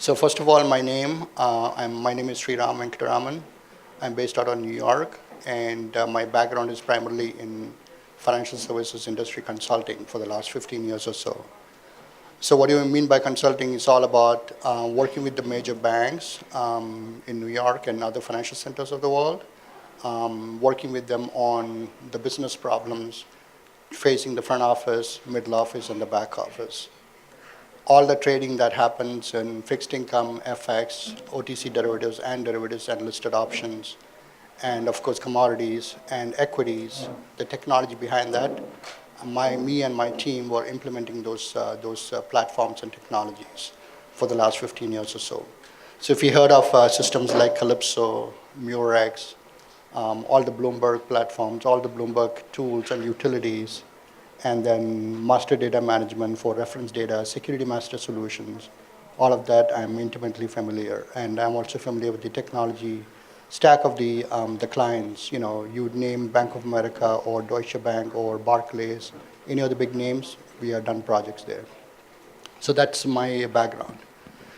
So first of all, my name is Sriram Venkataraman. I'm based out of New York, and my background is primarily in financial services industry consulting for the last 15 years or so. So what do you mean by consulting? It's all about working with the major banks in New York and other financial centers of the world, working with them on the business problems facing the front office, middle office, and the back office. All the trading that happens in fixed income, FX, OTC derivatives and listed options, and of course commodities and equities, the technology behind that, me and my team were implementing those platforms and technologies for the last 15 years or so. So if you heard of systems like Calypso, Murex, all the Bloomberg platforms, all the Bloomberg tools and utilities, and then master data management for reference data, security master solutions, all of that I'm intimately familiar. And I'm also familiar with the technology stack of the clients. You know, you'd name Bank of America or Deutsche Bank or Barclays, any of the big names, we have done projects there. So that's my background.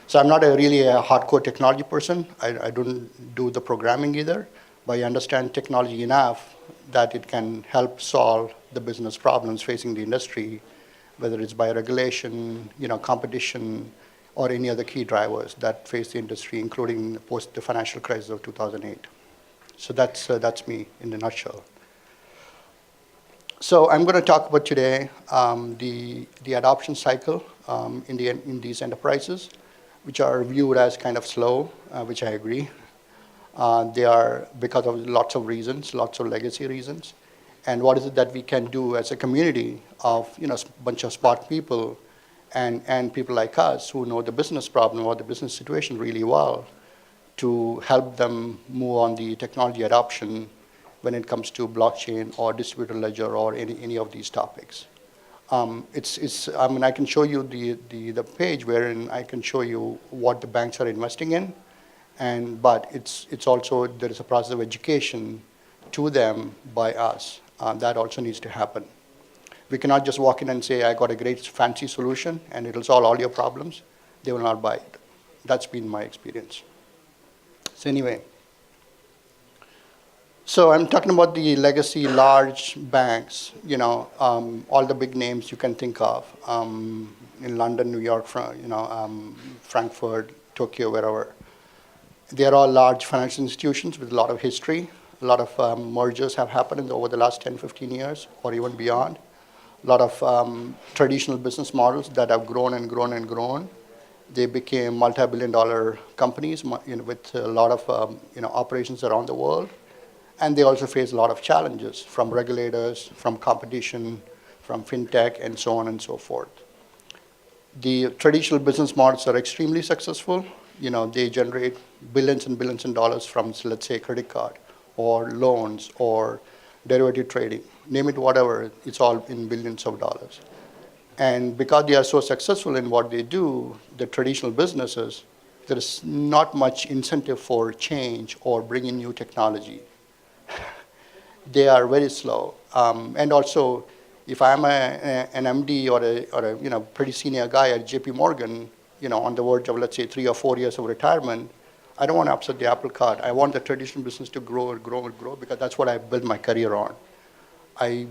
So I'm not really a hardcore technology person. I don't do the programming either, but I understand technology enough that it can help solve the business problems facing the industry, whether it's by regulation, competition, or any other key drivers that face the industry, including post the financial crisis of 2008. So that's me in a nutshell. So I'm going to talk about today the adoption cycle in these enterprises, which are viewed as kind of slow, which I agree. They are because of lots of reasons, lots of legacy reasons. And what is it that we can do as a community of a bunch of smart people and people like us who know the business problem or the business situation really well to help them move on the technology adoption when it comes to blockchain or distributed ledger or any of these topics. I can show you the page wherein I can show you what the banks are investing in. But it's also, there is a process of education to them by us. That also needs to happen. We cannot just walk in and say, I got a great fancy solution and it'll solve all your problems. They will not buy it. That's been my experience. So anyway, so I'm talking about the legacy large banks, all the big names you can think of in London, New York, Frankfurt, Tokyo, wherever. They are all large financial institutions with a lot of history. A lot of mergers have happened over the last 10, 15 years, or even beyond. A lot of traditional business models that have grown and grown and grown. They became multi-billion-dollar companies, with a lot of operations around the world. And they also face a lot of challenges from regulators, from competition, from fintech, and so on and so forth. The traditional business models are extremely successful. They generate billions and billions of dollars from, let's say, credit card or loans or derivative trading. Name it whatever, it's all in billions of dollars. And because they are so successful in what they do, the traditional businesses, there is not much incentive for change or bringing new technology. They are very slow. And also, if I'm an MD or a pretty senior guy at JP Morgan, on the verge of, let's say, 3 or 4 years of retirement, I don't want to upset the apple cart. I want the traditional business to grow and grow and grow because that's what I built my career on. I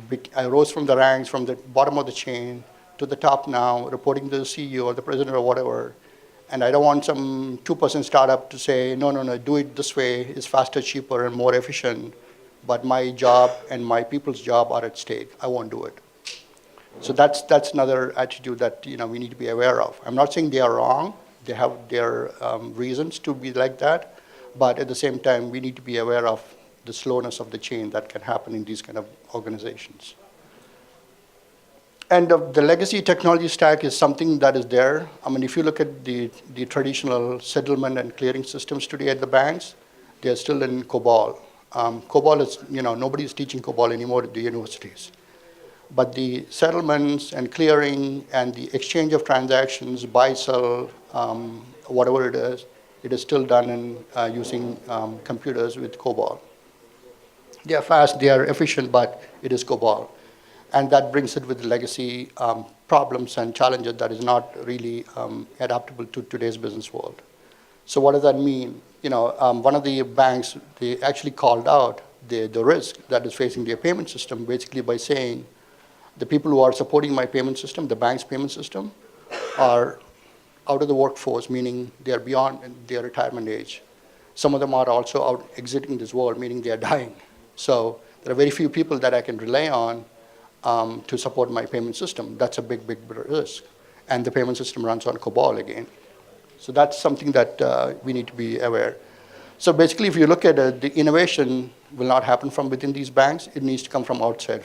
rose from the ranks, from the bottom of the chain to the top now, reporting to the CEO or the president or whatever. And I don't want some 2% startup to say, no, do it this way. It's faster, cheaper, and more efficient. But my job and my people's job are at stake. I won't do it. So that's another attitude that we need to be aware of. I'm not saying they are wrong. They have their reasons to be like that. But at the same time, we need to be aware of the slowness of the chain that can happen in these kind of organizations. And the legacy technology stack is something that is there. I mean, if you look at the traditional settlement and clearing systems today at the banks, they're still in COBOL. COBOL is, nobody is teaching COBOL anymore at the universities. But the settlements and clearing and the exchange of transactions, buy, sell, whatever it is still done in using computers with COBOL. They are fast, they are efficient, but it is COBOL. And that brings it with legacy problems and challenges that is not really adaptable to today's business world. So what does that mean? One of the banks, they actually called out the risk that is facing their payment system basically by saying the people who are supporting my payment system, the bank's payment system, are out of the workforce, meaning they are beyond their retirement age. Some of them are also out exiting this world, meaning they are dying. So there are very few people that I can rely on to support my payment system. That's a big, big risk. And the payment system runs on COBOL again. So that's something that we need to be aware. So basically, if you look at the innovation will not happen from within these banks. It needs to come from outside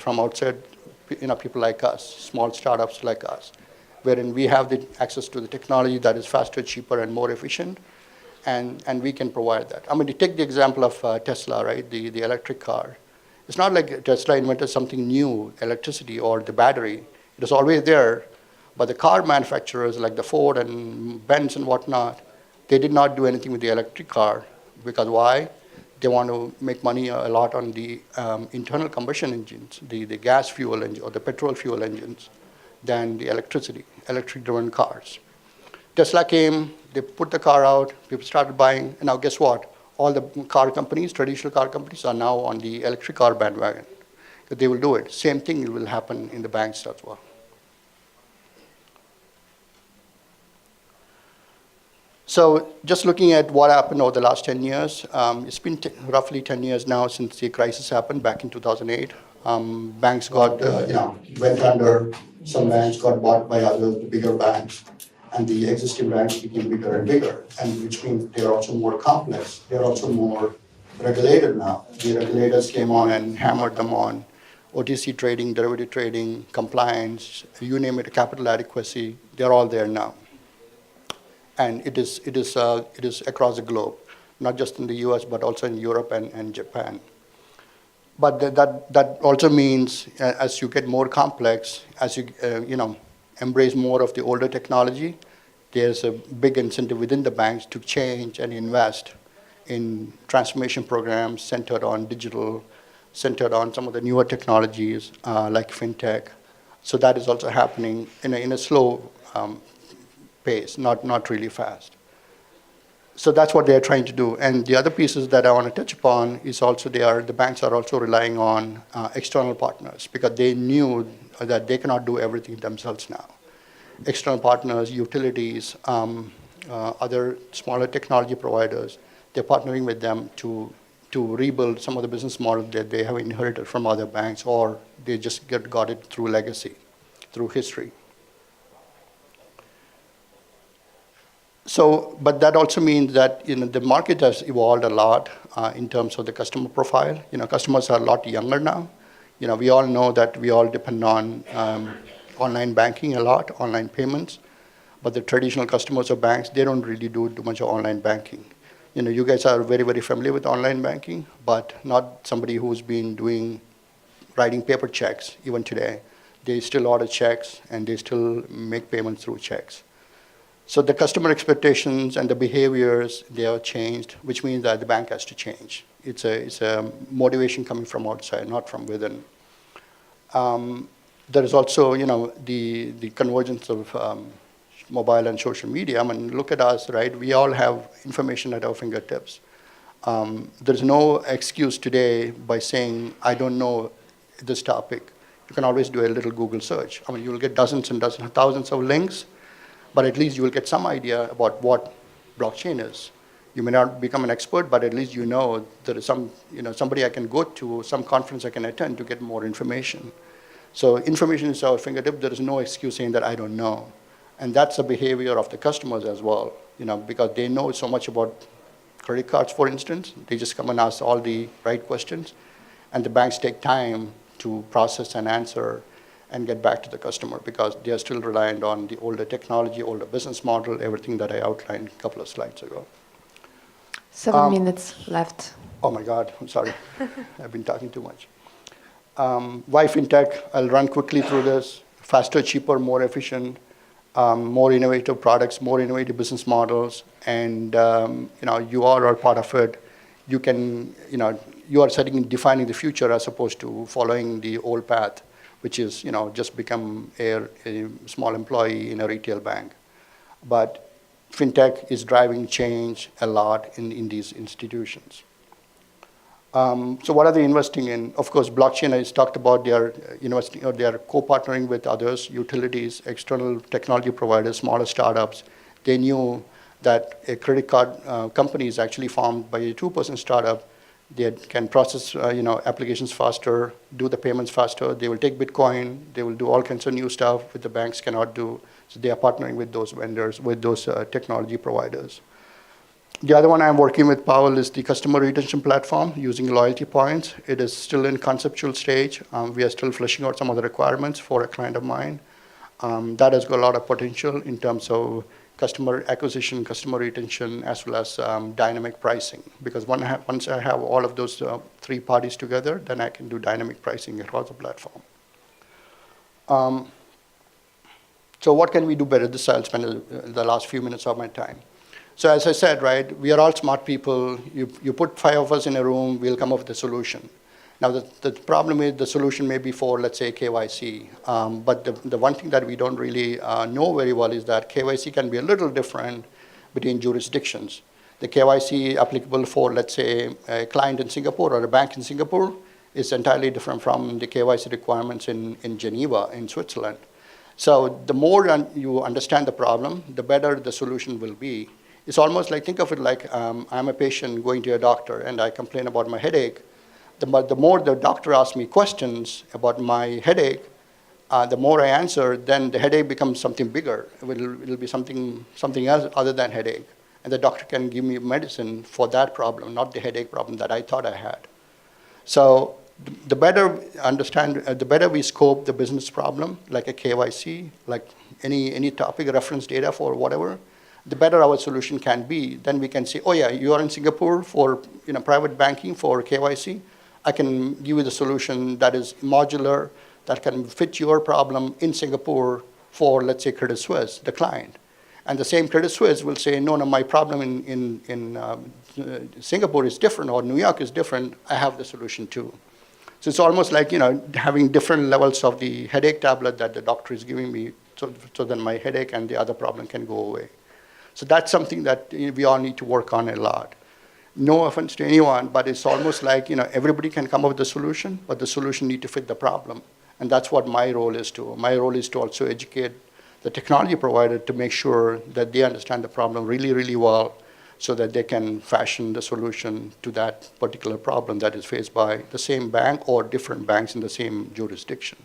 people like us, small startups like us, wherein we have the access to the technology that is faster, cheaper, and more efficient, and we can provide that. I mean, to take the example of Tesla, right, the electric car. It's not like Tesla invented something new, electricity or the battery. It was always there, but the car manufacturers like the Ford and Benz and whatnot, they did not do anything with the electric car. Because why? They want to make money a lot on the internal combustion engines, the gas fuel engine or the petrol fuel engines, than the electric-driven cars. Tesla came, they put the car out, people started buying, and now guess what? All the car companies, traditional car companies, are now on the electric car bandwagon. They will do it. Same thing will happen in the banks as well. So just looking at what happened over the last 10 years, it's been roughly 10 years now since the crisis happened back in 2008. Banks got, went under. Some banks got bought by others, the bigger banks, and the existing banks became bigger and bigger, and which means they're also more complex. They're also more regulated now. The regulators came on and hammered them on OTC trading, derivative trading, compliance, you name it, capital adequacy. They're all there now. And it is across the globe, not just in the US, but also in Europe and Japan. But that also means as you get more complex, as you embrace more of the older technology, there's a big incentive within the banks to change and invest in transformation programs centered on digital, centered on some of the newer technologies like fintech. So that is also happening in a slow pace, not really fast. So that's what they're trying to do. And the other pieces that I want to touch upon is also the banks are also relying on external partners because they knew that they cannot do everything themselves now. External partners, utilities, other smaller technology providers, they're partnering with them to rebuild some of the business models that they have inherited from other banks, or they just got it through legacy, through history. So, but that also means that the market has evolved a lot in terms of the customer profile. Customers are a lot younger now. We all know that we all depend on online banking a lot, online payments. But the traditional customers of banks, they don't really do too much of online banking. You guys are very, very familiar with online banking, but not somebody who's been writing paper checks even today. They still order checks and they still make payments through checks. So the customer expectations and the behaviors, they have changed, which means that the bank has to change. It's a motivation coming from outside, not from within. There is also, the convergence of mobile and social media. I mean, look at us, right? We all have information at our fingertips. There's no excuse today by saying, I don't know this topic. You can always do a little Google search. I mean, you'll get dozens and dozens, thousands of links, but at least you will get some idea about what blockchain is. You may not become an expert, but at least there is somebody I can go to, some conference I can attend to get more information. So information is at our fingertip. There is no excuse saying that I don't know. And that's the behavior of the customers as well, because they know so much about credit cards, for instance. They just come and ask all the right questions. And the banks take time to process and answer and get back to the customer because they are still reliant on the older technology, older business model, everything that I outlined a couple of slides ago. 7 minutes left. Oh my God, I'm sorry. I've been talking too much. Why fintech? I'll run quickly through this. Faster, cheaper, more efficient, more innovative products, more innovative business models, and you are part of it. You are defining the future as opposed to following the old path, which is, just become a small employee in a retail bank. But fintech is driving change a lot in these institutions. So what are they investing in? Of course, blockchain, I talked about, they are investing, or they are co-partnering with others, utilities, external technology providers, smaller startups. They knew that a credit card company is actually formed by a 2-person startup. They can process applications faster, do the payments faster. They will take Bitcoin. They will do all kinds of new stuff that the banks cannot do. So they are partnering with those vendors, with those technology providers. The other one I'm working with, Powell, is the customer retention platform using loyalty points. It is still in conceptual stage. We are still fleshing out some of the requirements for a client of mine. That has got a lot of potential in terms of customer acquisition, customer retention, as well as dynamic pricing. Because once I have all of those 3 parties together, then I can do dynamic pricing across the platform. So what can we do better? This I'll spend the last few minutes of my time. So as I said, right, we are all smart people. You put 5 of us in a room, we'll come up with a solution. Now, the problem is the solution may be for, let's say, KYC. But the one thing that we don't really know very well is that KYC can be a little different between jurisdictions. The KYC applicable for, let's say, a client in Singapore or a bank in Singapore is entirely different from the KYC requirements in Geneva, in Switzerland. So the more you understand the problem, the better the solution will be. It's almost like, think of it like I'm a patient going to a doctor and I complain about my headache. The more the doctor asks me questions about my headache, the more I answer, then the headache becomes something bigger. It'll be something else other than headache. And the doctor can give me medicine for that problem, not the headache problem that I thought I had. So the better the better we scope the business problem, like a KYC, like any topic reference data for whatever, the better our solution can be. Then we can say, oh yeah, you are in Singapore for private banking for KYC. I can give you the solution that is modular, that can fit your problem in Singapore for, let's say, Credit Suisse, the client. And the same Credit Suisse will say, no, my problem in Singapore is different, or New York is different. I have the solution too. So it's almost like having different levels of the headache tablet that the doctor is giving me, so then my headache and the other problem can go away. So that's something that we all need to work on a lot. No offense to anyone, but it's almost like everybody can come up with a solution, but the solution need to fit the problem. And that's what my role is too. My role is to also educate the technology provider to make sure that they understand the problem really, really well, so that they can fashion the solution to that particular problem that is faced by the same bank or different banks in the same jurisdiction.